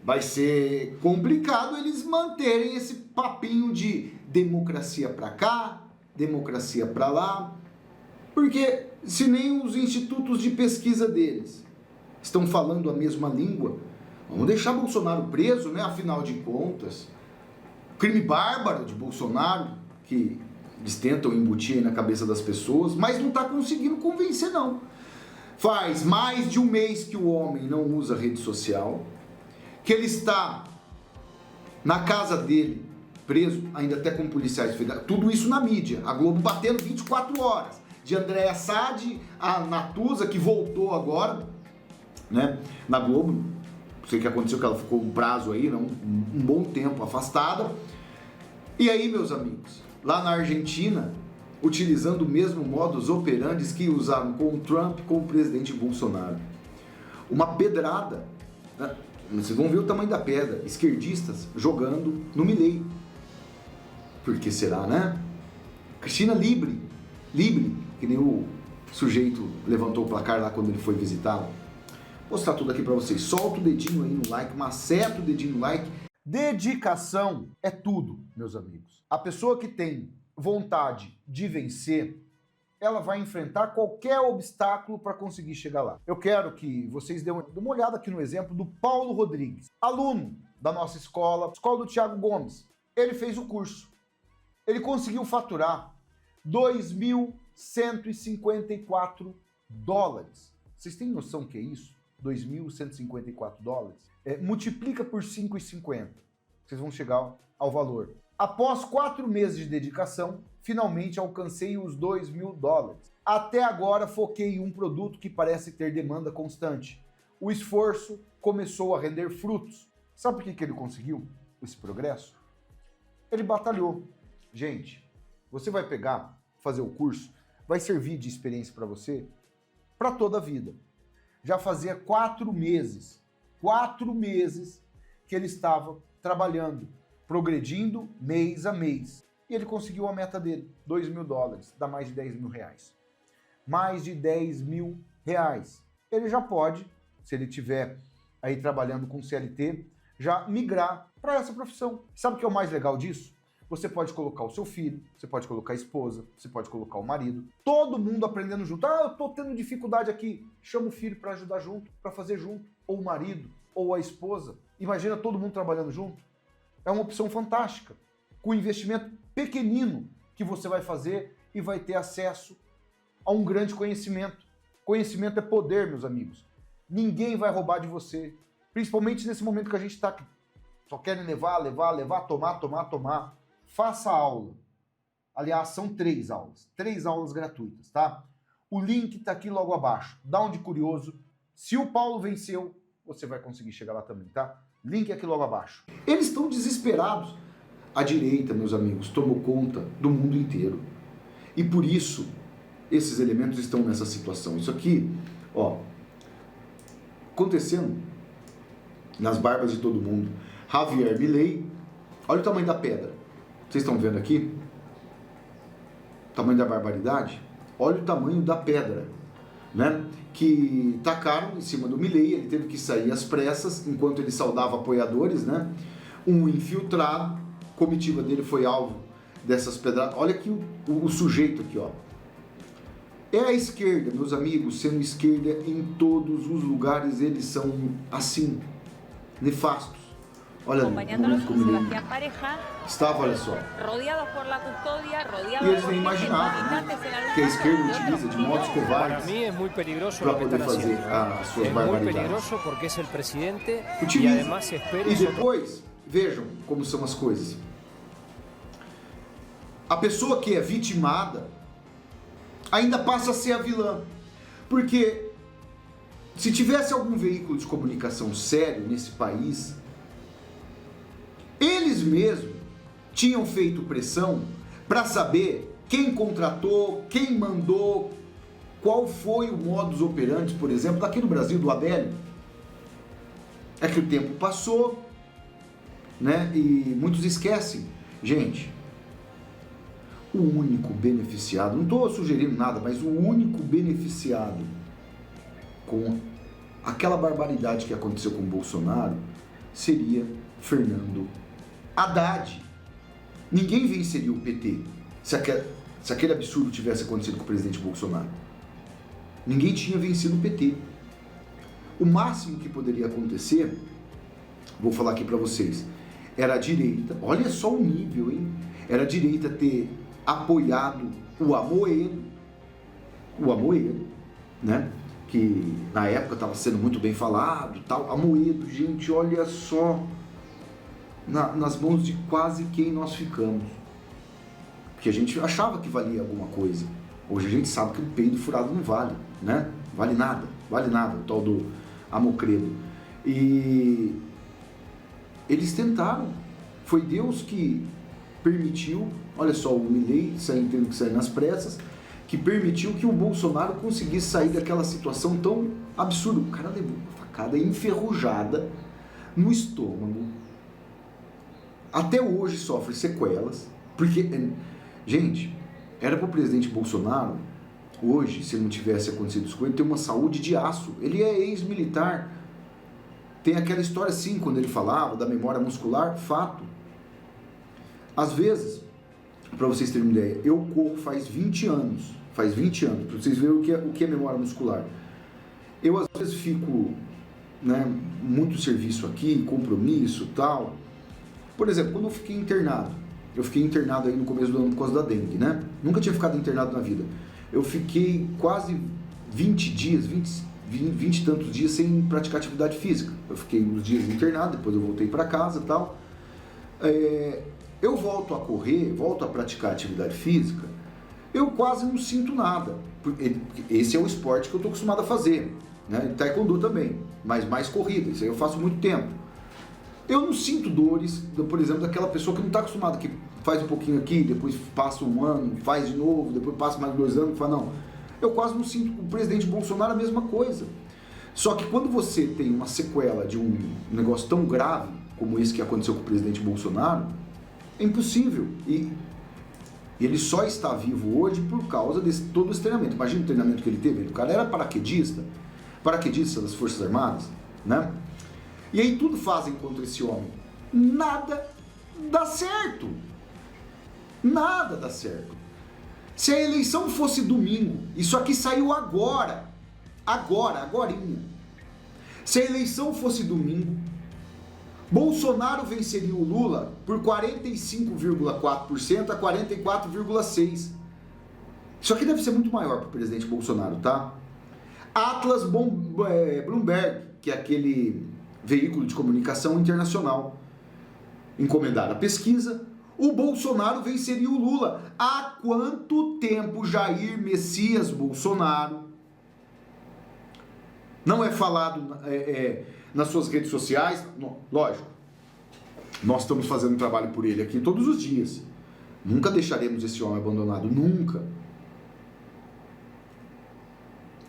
Vai ser complicado eles manterem esse papinho de democracia para cá, democracia para lá, porque se nem os institutos de pesquisa deles estão falando a mesma língua, vamos deixar Bolsonaro preso, né? Afinal de contas, crime bárbaro de Bolsonaro, que eles tentam embutir aí na cabeça das pessoas, mas não está conseguindo convencer, não. Faz mais de um mês que o homem não usa rede social, que ele está na casa dele, preso, ainda até com policiais federais, tudo isso na mídia, a Globo batendo 24 horas, de Andréa Sade a Natuza, que voltou agora, né, na Globo, não sei o que aconteceu, que ela ficou um prazo aí, né, um bom tempo afastada. E aí, meus amigos, lá na Argentina, utilizando o mesmo modus operandi que usaram com o Trump, com o presidente Bolsonaro. Uma pedrada, né? Vocês vão ver o tamanho da pedra, esquerdistas jogando no Milei. Por que será, né? Cristina Libre, que nem o sujeito levantou o placar lá quando ele foi visitá-la. Vou mostrar tudo aqui pra vocês. Solta o dedinho aí no like, maceta o dedinho no like. Dedicação é tudo, meus amigos. A pessoa que tem vontade de vencer, ela vai enfrentar qualquer obstáculo para conseguir chegar lá. Eu quero que vocês dêem uma olhada aqui no exemplo do Paulo Rodrigues, aluno da nossa escola do Thiago Gomes. Ele fez o curso. Ele conseguiu faturar $2.154. Vocês têm noção do que é isso? $2.154? Multiplica por 5,50. Vocês vão chegar ao valor. Após 4 meses de dedicação, finalmente alcancei os $2.000. Até agora foquei em um produto que parece ter demanda constante. O esforço começou a render frutos. Sabe por que ele conseguiu esse progresso? Ele batalhou. Gente, você vai pegar, fazer o curso, vai servir de experiência para você para toda a vida. Já fazia 4 meses que ele estava trabalhando, progredindo mês a mês. E ele conseguiu a meta dele, $2.000, dá mais de R$10 mil. Mais de R$10 mil. Ele já pode, se ele estiver aí trabalhando com CLT, já migrar para essa profissão. Sabe o que é o mais legal disso? Você pode colocar o seu filho, você pode colocar a esposa, você pode colocar o marido, todo mundo aprendendo junto. Ah, eu tô tendo dificuldade aqui. Chama o filho para ajudar junto, para fazer junto, ou o marido, ou a esposa. Imagina todo mundo trabalhando junto. É uma opção fantástica, com investimento pequenino que você vai fazer e vai ter acesso a um grande conhecimento. Conhecimento é poder, meus amigos. Ninguém vai roubar de você, principalmente nesse momento que a gente está só querem levar, tomar. Faça a aula. Aliás, são 3 aulas. 3 aulas gratuitas, tá? O link tá aqui logo abaixo. Dá um de curioso. Se o Paulo venceu, você vai conseguir chegar lá também, tá? Link aqui logo abaixo. Eles estão desesperados. A direita, meus amigos, tomou conta do mundo inteiro. E por isso, esses elementos estão nessa situação. Isso aqui, ó, acontecendo nas barbas de todo mundo. Javier Milei, olha o tamanho da pedra. Vocês estão vendo aqui? O tamanho da barbaridade? Olha o tamanho da pedra, né? Que tacaram em cima do Milei, ele teve que sair às pressas, enquanto ele saudava apoiadores, né? Um infiltrado, comitiva dele foi alvo dessas pedradas. Olha aqui o sujeito aqui, ó. É a esquerda, meus amigos, sendo esquerda em todos os lugares, eles são assim, nefastos. Olha ali, como ele estava, olha só. E eles nem imaginavam, né, que a esquerda utiliza de modos covardes para poder fazer as suas barbaridades. Utiliza. E depois, vejam como são as coisas. A pessoa que é vitimada ainda passa a ser a vilã. Porque se tivesse algum veículo de comunicação sério nesse país, eles mesmos tinham feito pressão para saber quem contratou, quem mandou, qual foi o modus operandi, por exemplo, daqui no Brasil, do Abélio. É que o tempo passou, né? E muitos esquecem. Gente, o único beneficiado, não estou sugerindo nada, mas o único beneficiado com aquela barbaridade que aconteceu com o Bolsonaro seria Fernando Haddad. Ninguém venceria o PT se aquele absurdo tivesse acontecido com o presidente Bolsonaro. Ninguém tinha vencido o PT. O máximo que poderia acontecer, vou falar aqui para vocês, era a direita, olha só o nível, hein? Era a direita ter apoiado o Amoedo, né? Que na época estava sendo muito bem falado, tal. Amoedo, gente, olha só, nas mãos de quase quem nós ficamos. Porque a gente achava que valia alguma coisa. Hoje a gente sabe que o peido furado não vale, né? Vale nada, o tal do Amocredo. E eles tentaram, foi Deus que permitiu, olha só, o Milei tendo que sair nas pressas, que permitiu que o Bolsonaro conseguisse sair daquela situação tão absurda. O cara levou uma facada enferrujada no estômago. Até hoje sofre sequelas, porque, gente, era para o presidente Bolsonaro, hoje, se não tivesse acontecido isso com ele, ter uma saúde de aço. Ele é ex-militar. Tem aquela história assim, quando ele falava da memória muscular, fato. Às vezes, para vocês terem uma ideia, eu corro faz 20 anos, para vocês verem o que é memória muscular. Eu às vezes fico, né, muito serviço aqui, compromisso, tal. Por exemplo, quando eu fiquei internado aí no começo do ano por causa da dengue, né? Nunca tinha ficado internado na vida. Eu fiquei quase 20 dias, 20 e tantos dias sem praticar atividade física. Eu fiquei uns dias internado, depois eu voltei para casa e tal. Eu volto a correr, volto a praticar atividade física, eu quase não sinto nada. Esse é o esporte que eu estou acostumado a fazer, né? Taekwondo também, mas mais corrida, isso aí eu faço há muito tempo. Eu não sinto dores, por exemplo, daquela pessoa que não está acostumada, que faz um pouquinho aqui, depois passa um ano, faz de novo, depois passa mais 2 anos, fala não. Eu quase não sinto. O presidente Bolsonaro a mesma coisa. Só que quando você tem uma sequela de um negócio tão grave como esse que aconteceu com o presidente Bolsonaro, é impossível. E ele só está vivo hoje por causa desse todo esse treinamento. Imagina o treinamento que ele teve. O cara era paraquedista das Forças Armadas, né? E aí tudo fazem contra esse homem. Nada dá certo. Nada dá certo. Se a eleição fosse domingo, isso aqui saiu agorinha. Se a eleição fosse domingo, Bolsonaro venceria o Lula por 45,4% a 44,6%. Isso aqui deve ser muito maior para o presidente Bolsonaro, tá? Atlas Bloomberg, que é aquele veículo de comunicação internacional, encomendar a pesquisa, o Bolsonaro venceria o Lula. Há quanto tempo Jair Messias Bolsonaro não é falado nas suas redes sociais? Lógico, nós estamos fazendo um trabalho por ele aqui todos os dias. Nunca deixaremos esse homem abandonado, nunca.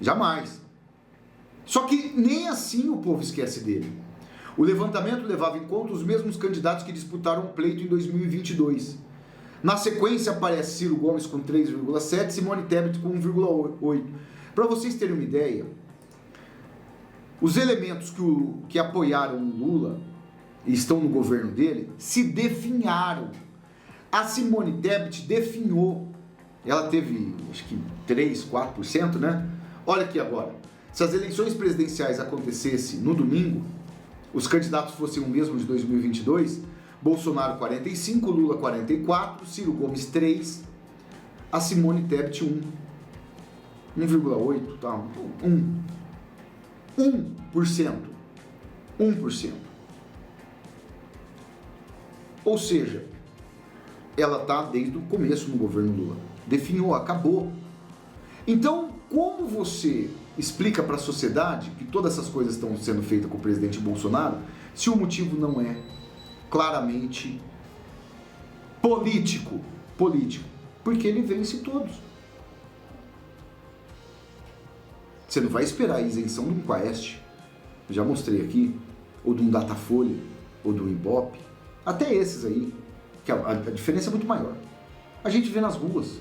Jamais. Só que nem assim o povo esquece dele. O levantamento levava em conta os mesmos candidatos que disputaram o pleito em 2022. Na sequência aparece Ciro Gomes com 3,7, Simone Tebet com 1,8. Para vocês terem uma ideia, os elementos que apoiaram o Lula e estão no governo dele se definharam. A Simone Tebet definhou. Ela teve, acho que 3, 4%, né? Olha aqui agora. Se as eleições presidenciais acontecessem no domingo, os candidatos fossem o mesmo de 2022, Bolsonaro 45, Lula 44, Ciro Gomes 3, a Simone Tebet 1,8, tá? 1%. Ou seja, ela está desde o começo no governo Lula. Definhou, acabou. Então, como você explica para a sociedade que todas essas coisas estão sendo feitas com o presidente Bolsonaro, se o motivo não é claramente político? Porque ele vence todos. Você não vai esperar a isenção de um Quaest, já mostrei aqui, ou de um Datafolha, ou do Ibope, até esses aí, que a diferença é muito maior. A gente vê nas ruas.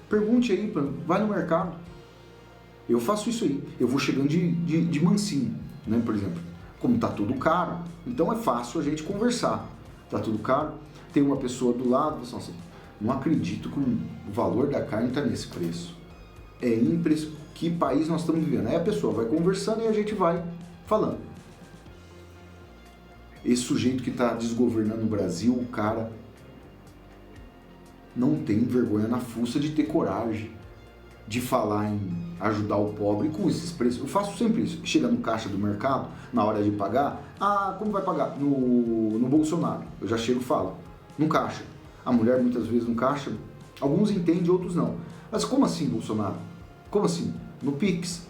Pergunte aí, vai no mercado. Eu faço isso aí. Eu vou chegando de mansinho, né? Por exemplo, como tá tudo caro, então é fácil a gente conversar. Tá tudo caro, tem uma pessoa do lado, você assim, não acredito que o valor da carne está nesse preço. É impressionante. Que país nós estamos vivendo? Aí a pessoa vai conversando e a gente vai falando. Esse sujeito que está desgovernando o Brasil, o cara não tem vergonha na fuça de ter coragem de falar em ajudar o pobre com esses preços. Eu faço sempre isso. Chega no caixa do mercado, na hora de pagar, como vai pagar? No Bolsonaro. Eu já chego e falo, no caixa. A mulher muitas vezes no caixa, alguns entendem, outros não. Mas como assim, Bolsonaro? Como assim? No Pix.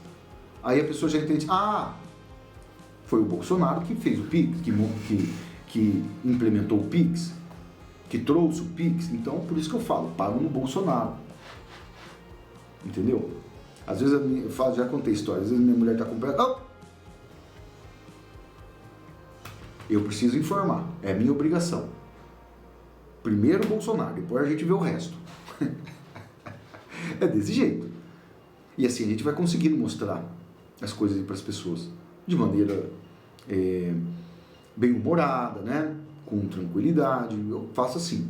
Aí a pessoa já entende, foi o Bolsonaro que fez o Pix, que implementou o Pix, que trouxe o Pix. Então, por isso que eu falo, pago no Bolsonaro. Entendeu? Às vezes já contei história, às vezes minha mulher está comprando. Eu preciso informar, é minha obrigação. Primeiro o Bolsonaro, depois a gente vê o resto. É desse jeito. E assim a gente vai conseguindo mostrar as coisas para as pessoas de maneira bem-humorada, né? Com tranquilidade. Eu faço assim.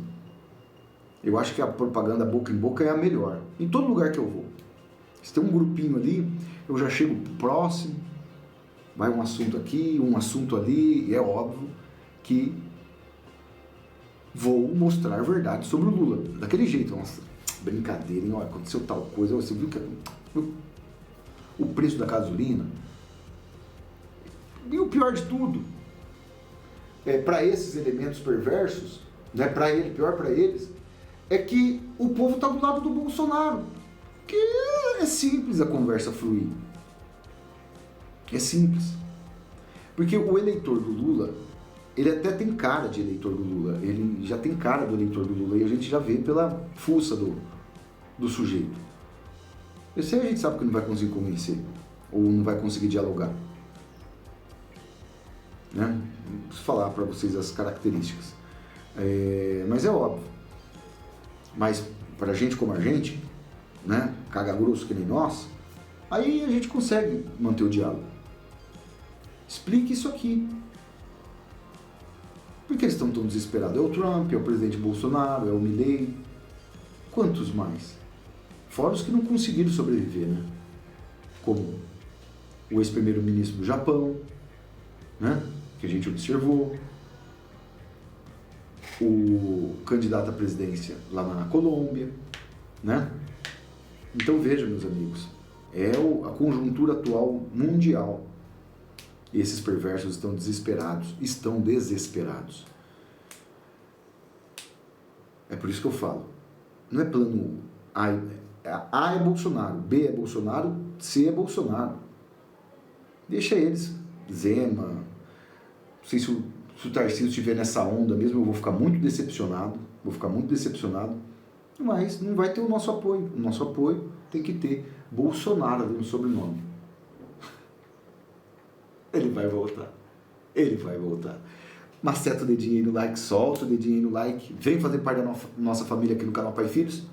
Eu acho que a propaganda boca em boca é a melhor. Em todo lugar que eu vou. Se tem um grupinho ali, eu já chego próximo, vai um assunto aqui, um assunto ali, e é óbvio que vou mostrar a verdade sobre o Lula. Daquele jeito, nossa, brincadeira, hein? Olha, aconteceu tal coisa, você viu que o preço da gasolina? E o pior de tudo, para esses elementos perversos, né, pior para eles, é que o povo está do lado do Bolsonaro. Que é simples a conversa fluir. É simples. Porque o eleitor do Lula, ele até tem cara de eleitor do Lula. Ele já tem cara do eleitor do Lula e a gente já vê pela fuça do sujeito. Esse aí a gente sabe que não vai conseguir convencer. Ou não vai conseguir dialogar. Né? Não preciso falar para vocês as características. Mas é óbvio. Mas para gente como a gente, né, caga grosso que nem nós, aí a gente consegue manter o diálogo. Explique isso aqui. Por que eles estão tão desesperados? É o Trump, é o presidente Bolsonaro, é o Milley. Quantos mais? Fora os que não conseguiram sobreviver, né? Como o ex-primeiro-ministro do Japão, né, que a gente observou, o candidato à presidência lá na Colômbia, né? Então veja, meus amigos, é a conjuntura atual mundial. Esses perversos estão desesperados. É por isso que eu falo, não é plano A é Bolsonaro, B é Bolsonaro, C é Bolsonaro. Deixa eles, Zema, não sei se o Tarcísio estiver nessa onda mesmo, eu vou ficar muito decepcionado, mas não vai ter o nosso apoio. O nosso apoio tem que ter Bolsonaro no sobrenome. Ele vai voltar. Maceta o dedinho aí no like, solta o dedinho aí no like, vem fazer parte da nossa família aqui no canal Pai e Filhos.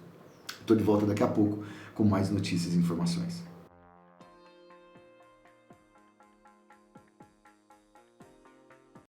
Estou de volta daqui a pouco com mais notícias e informações.